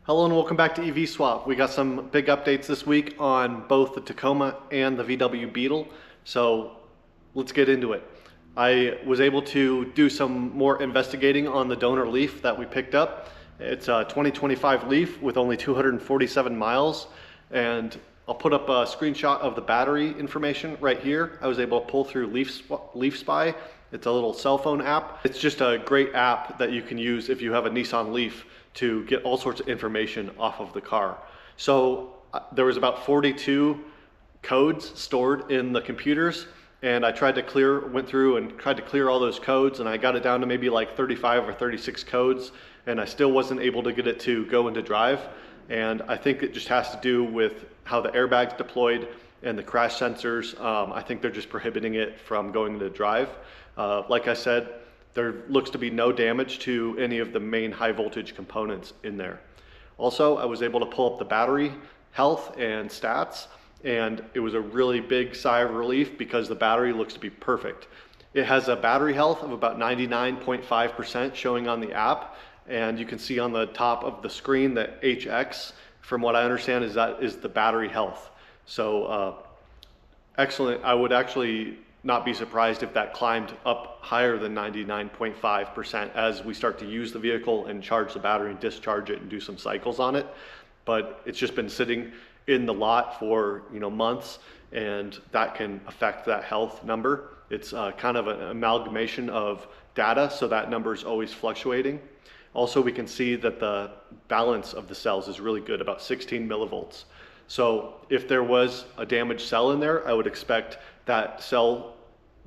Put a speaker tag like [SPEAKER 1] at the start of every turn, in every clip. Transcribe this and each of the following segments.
[SPEAKER 1] Hello and welcome back to EV Swap. We got some big updates this week on both the Tacoma and the VW Beetle, so let's get into it. I was able to do some more investigating on the donor Leaf that we picked up. It's a 2025 Leaf with only 247 miles, and I'll put up a screenshot of the battery information right here. I was able to pull through Leaf Spy. It's a little cell phone app. It's just a great app that you can use if you have a Nissan Leaf to get all sorts of information off of the car. So there was about 42 codes stored in the computers, and I went through and tried to clear all those codes, and I got it down to maybe like 35 or 36 codes, and I still wasn't able to get it to go into drive. And I think it just has to do with how the airbag's deployed and the crash sensors. I think they're just prohibiting it from going into drive. Like I said, there looks to be no damage to any of the main high voltage components in there. Also, I was able to pull up the battery health and stats, and it was a really big sigh of relief because the battery looks to be perfect. It has a battery health of about 99.5% showing on the app, and you can see on the top of the screen that HX, from what I understand, is the battery health. So excellent. I would actually not be surprised if that climbed up higher than 99.5% as we start to use the vehicle and charge the battery and discharge it and do some cycles on it. But it's just been sitting in the lot for months, and that can affect that health number. It's kind of an amalgamation of data, so that number is always fluctuating. Also, we can see that the balance of the cells is really good, about 16 millivolts. So if there was a damaged cell in there, I would expect that cell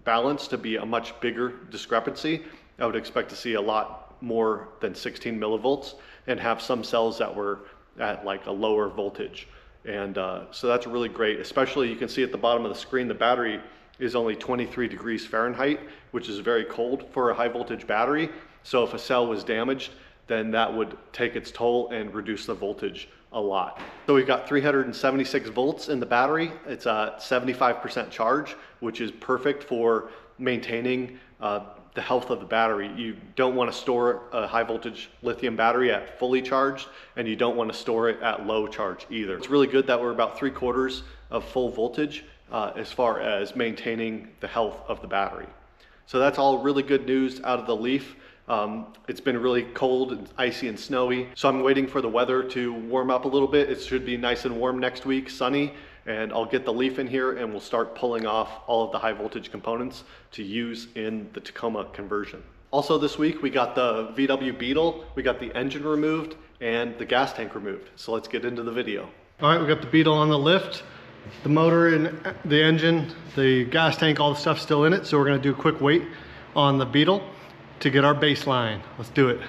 [SPEAKER 1] balance to be a much bigger discrepancy. I would expect to see a lot more than 16 millivolts and have some cells that were at like a lower voltage. And so that's really great. Especially, you can see at the bottom of the screen, the battery is only 23 degrees Fahrenheit, which is very cold for a high voltage battery. So if a cell was damaged, then that would take its toll and reduce the voltage a lot. So we've got 376 volts in the battery. It's a 75% charge, which is perfect for maintaining the health of the battery. You don't want to store a high voltage lithium battery at fully charged, and you don't want to store it at low charge either. It's really good that we're about 3/4 of full voltage as far as maintaining the health of the battery. So that's all really good news out of the Leaf. It's been really cold and icy and snowy, so I'm waiting for the weather to warm up a little bit. It should be nice and warm next week, sunny, and I'll get the Leaf in here and we'll start pulling off all of the high voltage components to use in the Tacoma conversion. Also this week we got the VW Beetle, we got the engine removed and the gas tank removed. So let's get into the video. All right, we got the Beetle on the lift, the motor and the engine, the gas tank, all the stuff's still in it. So we're gonna do a quick weight on the Beetle to get our baseline. Let's do it.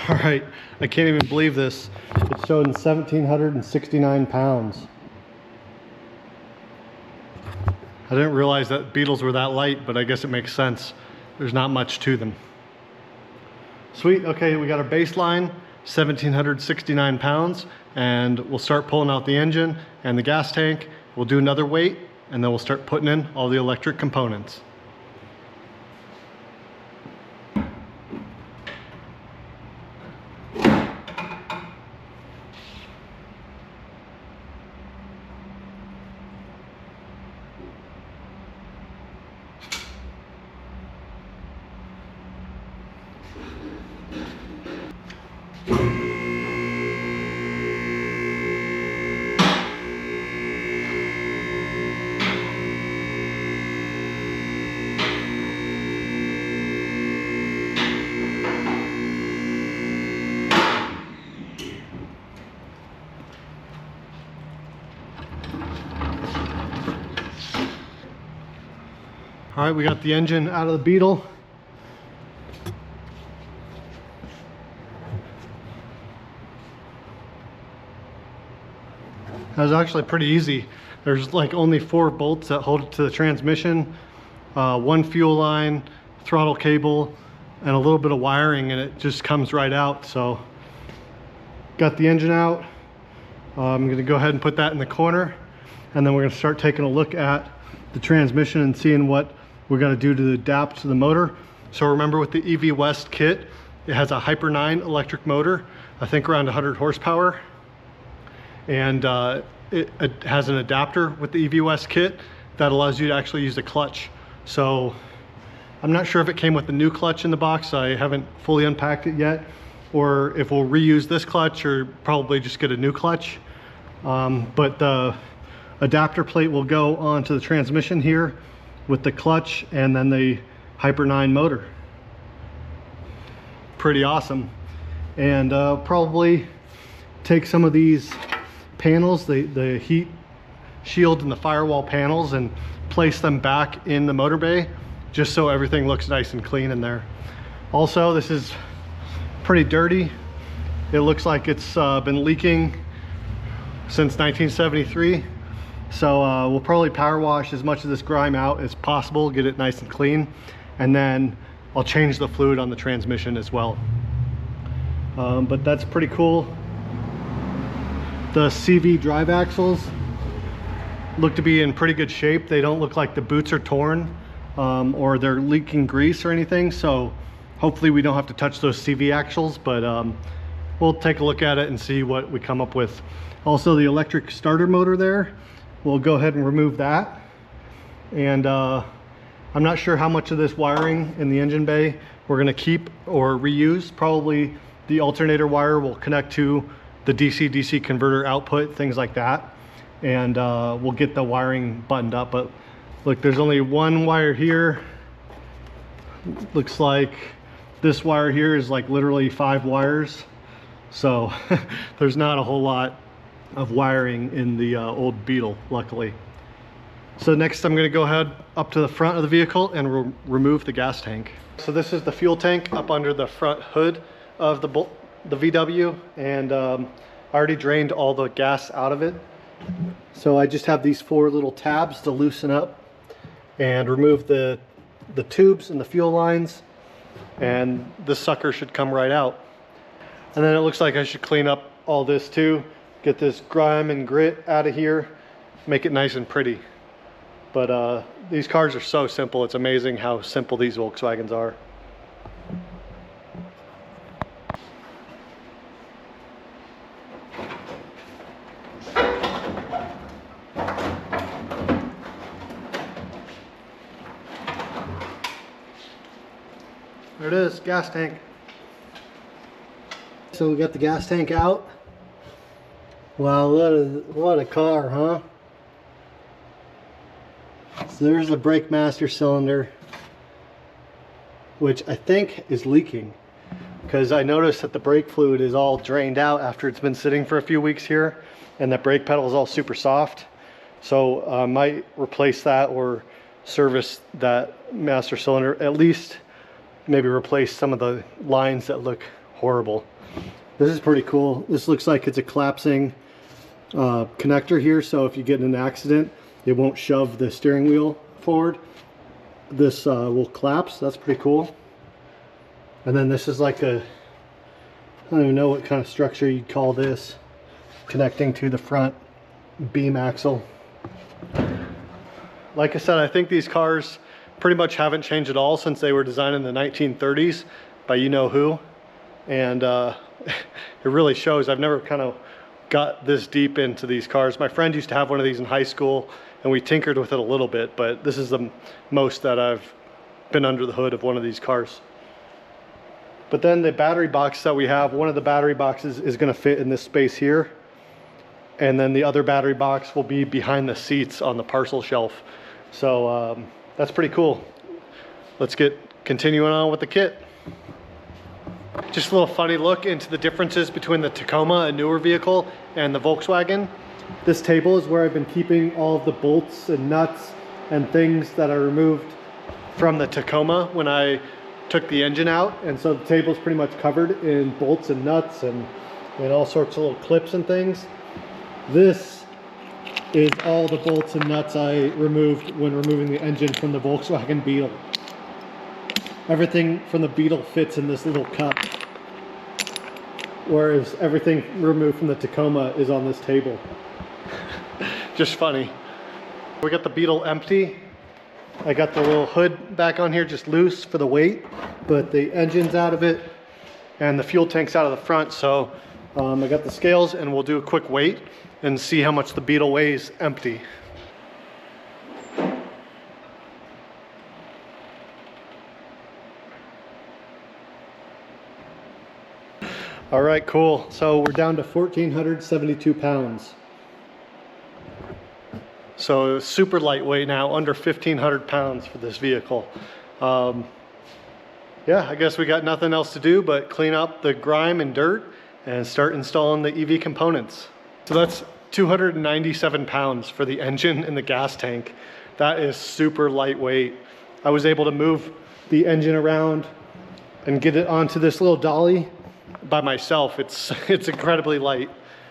[SPEAKER 1] All right, I can't even believe this. It's showing 1,769 pounds. I didn't realize that Beetles were that light, but I guess it makes sense. There's not much to them. Sweet, okay, we got our baseline, 1,769 pounds, and we'll start pulling out the engine and the gas tank. We'll do another weight, and then we'll start putting in all the electric components. All right, we got the engine out of the Beetle. That was actually pretty easy. There's like only 4 bolts that hold it to the transmission, 1 fuel line, throttle cable, and a little bit of wiring, and it just comes right out. So got the engine out. I'm gonna go ahead and put that in the corner, and then we're gonna start taking a look at the transmission and seeing what we got to do to adapt to the motor. So remember, with the EV West kit, it has a Hyper 9 electric motor, I think around 100 horsepower. And it has an adapter with the EV West kit that allows you to actually use the clutch. So I'm not sure if it came with the new clutch in the box. I haven't fully unpacked it yet, or if we'll reuse this clutch or probably just get a new clutch. But the adapter plate will go onto the transmission here with the clutch and then the Hyper 9 motor. Pretty awesome. And probably take some of these panels, the heat shield and the firewall panels, and place them back in the motor bay just so everything looks nice and clean in there. Also, this is pretty dirty. It looks like it's been leaking since 1973. So we'll probably power wash as much of this grime out as possible, get it nice and clean, and then I'll change the fluid on the transmission as well. But that's pretty cool. The CV drive axles look to be in pretty good shape. They don't look like the boots are torn or they're leaking grease or anything. So hopefully we don't have to touch those CV axles, but we'll take a look at it and see what we come up with. Also, the electric starter motor there, we'll go ahead and remove that. And I'm not sure how much of this wiring in the engine bay we're gonna keep or reuse. Probably the alternator wire will connect to the DC-DC converter output, things like that. And we'll get the wiring buttoned up. But look, there's only one wire here. Looks like this wire here is like literally 5 wires. So there's not a whole lot of wiring in the old Beetle, luckily. So next I'm gonna go ahead up to the front of the vehicle and remove the gas tank. So this is the fuel tank up under the front hood of the VW, and I already drained all the gas out of it. So I just have these 4 little tabs to loosen up and remove the tubes and the fuel lines, and this sucker should come right out. And then it looks like I should clean up all this too, get this grime and grit out of here, make it nice and pretty. But these cars are so simple. It's amazing how simple these Volkswagens are. There it is, gas tank. So we got the gas tank out. Wow, what a car, huh? So there's the brake master cylinder, which I think is leaking, because I noticed that the brake fluid is all drained out after it's been sitting for a few weeks here, and that brake pedal is all super soft. So I might replace that or service that master cylinder, at least maybe replace some of the lines that look horrible. This is pretty cool. This looks like it's a collapsing connector here, so if you get in an accident, it won't shove the steering wheel forward. This will collapse. That's pretty cool. And then this is like a, I don't even know what kind of structure you'd call this, connecting to the front beam axle. Like I said, I think these cars pretty much haven't changed at all since they were designed in the 1930s by you-know-who. And it really shows. I've never kind of got this deep into these cars. My friend used to have one of these in high school, and we tinkered with it a little bit, but this is the most that I've been under the hood of one of these cars. But then the battery box that we have, one of the battery boxes is going to fit in this space here, and then the other battery box will be behind the seats on the parcel shelf. So that's pretty cool. Let's get continuing on with the kit. Just a little funny look into the differences between the Tacoma, a newer vehicle, and the Volkswagen. This table is where I've been keeping all of the bolts and nuts and things that I removed from the Tacoma when I took the engine out. And so the table is pretty much covered in bolts and nuts and all sorts of little clips and things. This is all the bolts and nuts I removed when removing the engine from the Volkswagen Beetle. Everything from the Beetle fits in this little cup, whereas everything removed from the Tacoma is on this table. Just funny. We got the Beetle empty, I got the little hood back on here just loose for the weight, but the engine's out of it and the fuel tank's out of the front. So I got the scales and we'll do a quick weight and see how much the Beetle weighs empty. All right, cool. So we're down to 1,472 pounds. So super lightweight now, under 1,500 pounds for this vehicle. Yeah, I guess we got nothing else to do but clean up the grime and dirt and start installing the EV components. So that's 297 pounds for the engine and the gas tank. That is super lightweight. I was able to move the engine around and get it onto this little dolly by myself. It's incredibly light.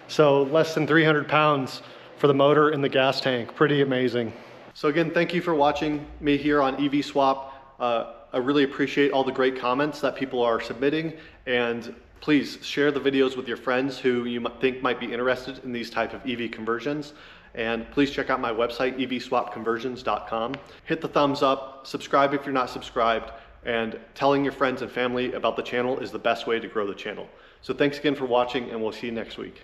[SPEAKER 1] So less than 300 pounds for the motor and the gas tank. Pretty amazing. So again, thank you for watching me here on EV Swap. I really appreciate all the great comments that people are submitting, and please share the videos with your friends who you think might be interested in these type of EV conversions. And please check out my website, evswapconversions.com. Hit the thumbs up, subscribe if you're not subscribed, and telling your friends and family about the channel is the best way to grow the channel. So thanks again for watching, and we'll see you next week.